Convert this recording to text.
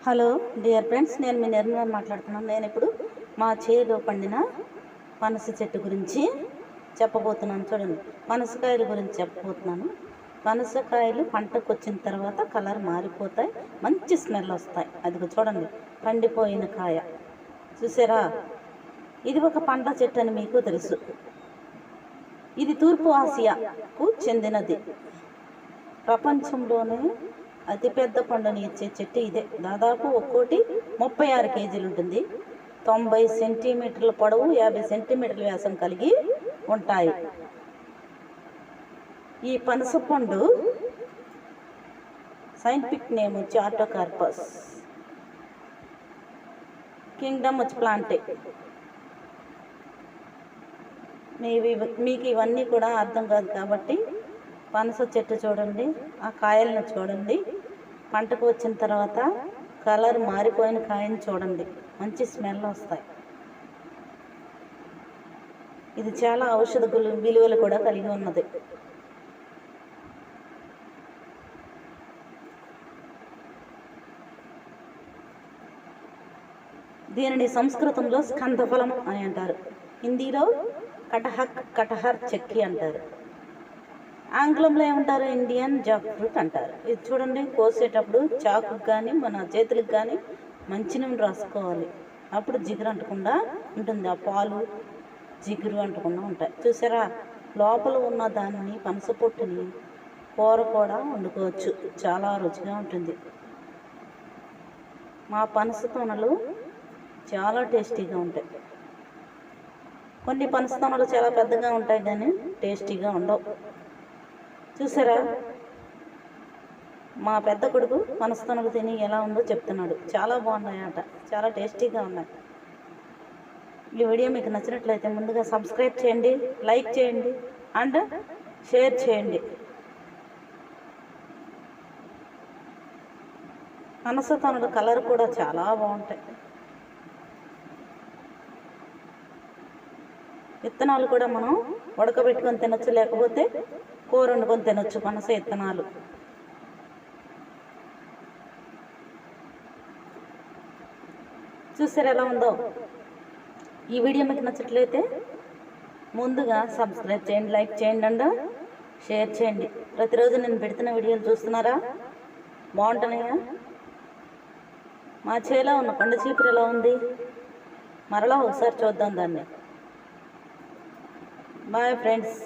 Hello dear friends, నేను మీ నిర్మల మాట్లాడుతున్నాను. నేను ఇప్పుడు మా చేలో పండిన పనస చెట్టు గురించి చెప్పబోతున్నాను. చూడండి, పనసకాయల గురించి చెప్పబోతున్నాను. పనసకాయలు పంటకు వచ్చిన తర్వాత కలర్ మారిపోతాయి, మంచి స్మెల్ వస్తాయి. అది చూడండి, పండిపోయిన కాయ చూసారా? ఇది ఒక పండ్ల చెట్టు అని మీకు తెలుసు. ఇది తూర్పు ఆసియాకు చెందినది. ప్రపంచంలోనే అతిపెద్ద పండుని ఇచ్చే చెట్టు ఇదే. దాదాపు ఒక్కోటి 36 కేజీలు ఉంటుంది. 90 సెంటీమీటర్ల పొడవు, 50 సెంటీమీటర్ల వ్యాసం కలిగి ఉంటాయి. ఈ పనస పండు సైంటిఫిక్ నేమ్ వచ్చి ఆర్టోకార్పస్, కింగ్డమ్ వచ్చి ప్లాంటే. మీకు ఇవన్నీ కూడా అర్థం కాదు కాబట్టి పనస చెట్టు చూడండి, ఆ కాయలను చూడండి, పంటకు వచ్చిన తర్వాత కలర్ మారిపోయిన కాయని చూడండి, మంచి స్మెల్ వస్తాయి. ఇది చాలా ఔషధ విలువలు కూడా కలిగి ఉన్నది. దీనిని సంస్కృతంలో స్కందఫలం అని అంటారు, హిందీలో కటహర్ చెక్కి అంటారు, ఆంగ్లంలో ఏమంటారు, ఇండియన్ జాక్ ఫ్రూట్ అంటారు. ఇది చూడండి, కోసేటప్పుడు చాకుకు కానీ మన చేతులకు కానీ మంచినూనె రాసుకోవాలి. అప్పుడు జిగురు అంటకుండా ఉంటుంది, ఆ పాలు జిగురు అంటకుండా ఉంటాయి. చూసారా? లోపల ఉన్న దాన్ని, పనస పొట్టుని కూర కూడా వండుకోవచ్చు, చాలా రుచిగా ఉంటుంది. మా పనస తొనలు చాలా టేస్టీగా ఉంటాయి. కొన్ని పనస తొనలు చాలా పెద్దగా ఉంటాయి కానీ టేస్టీగా ఉండవు. చూసారా? మా పెద్ద కొడుకు పనసతొనలు తిని ఎలా ఉందో చెప్తున్నాడు. చాలా బాగున్నాయట, చాలా టేస్టీగా ఉన్నాయి. ఈ వీడియో మీకు నచ్చినట్లయితే ముందుగా సబ్స్క్రైబ్ చేయండి, లైక్ చేయండి అండ్ షేర్ చేయండి. పనసతొనలు కలర్ కూడా చాలా బాగుంటాయి. విత్తనాలు కూడా మనం ఉడకబెట్టుకొని తినొచ్చు, లేకపోతే కూర వండుకొని తినొచ్చు. పనస విత్తనాలు చూసారు ఎలా ఉందో? ఈ వీడియో మీకు నచ్చట్లయితే ముందుగా సబ్స్క్రైబ్ చేయండి, లైక్ చేయండి అండ్ షేర్ చేయండి. ప్రతిరోజు నేను పెడుతున్న వీడియోలు చూస్తున్నారా? బాగుంటున్నాయా? మా చేలో ఉన్న కొండ చీపురు ఎలా ఉంది? మరలా ఒకసారి చూద్దాం దాన్ని. Bye friends.